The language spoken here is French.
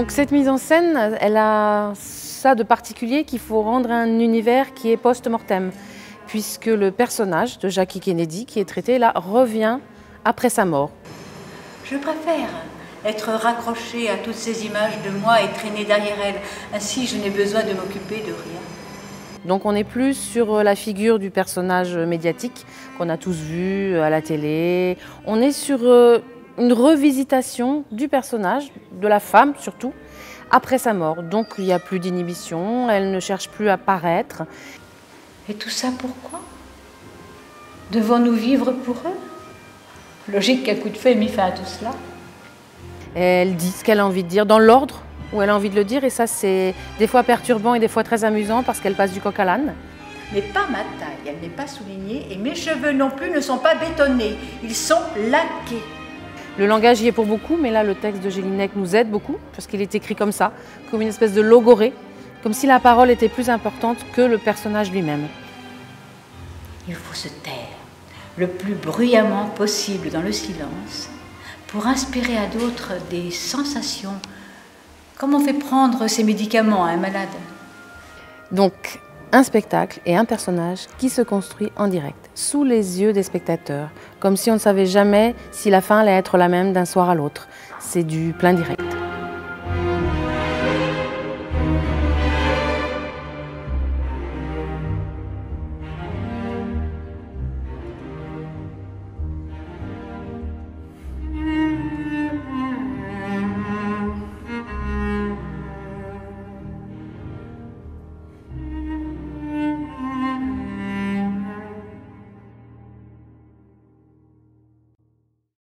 Donc cette mise en scène, elle a ça de particulier qu'il faut rendre un univers qui est post-mortem, puisque le personnage de Jackie Kennedy qui est traité là revient après sa mort. Je préfère être raccrochée à toutes ces images de moi et traîner derrière elles. Ainsi, je n'ai besoin de m'occuper de rien. Donc on est plus sur la figure du personnage médiatique qu'on a tous vu à la télé. On est sur une revisitation du personnage, de la femme surtout, après sa mort. Donc il n'y a plus d'inhibition, elle ne cherche plus à paraître. Et tout ça pourquoi? Devons-nous vivre pour eux? Logique qu'un coup de feu ait mis fin à tout cela. Elle dit ce qu'elle a envie de dire, dans l'ordre où elle a envie de le dire, et ça c'est des fois perturbant et des fois très amusant parce qu'elle passe du coq à l'âne. Mais pas ma taille, elle n'est pas soulignée, et mes cheveux non plus ne sont pas bétonnés, ils sont laqués. Le langage y est pour beaucoup, mais là le texte de Jelinek nous aide beaucoup parce qu'il est écrit comme ça, comme une espèce de logorée, comme si la parole était plus importante que le personnage lui-même. Il faut se taire le plus bruyamment possible dans le silence pour inspirer à d'autres des sensations, comme on fait prendre ses médicaments à un malade. Donc un spectacle et un personnage qui se construit en direct, sous les yeux des spectateurs, comme si on ne savait jamais si la fin allait être la même d'un soir à l'autre. C'est du plein direct.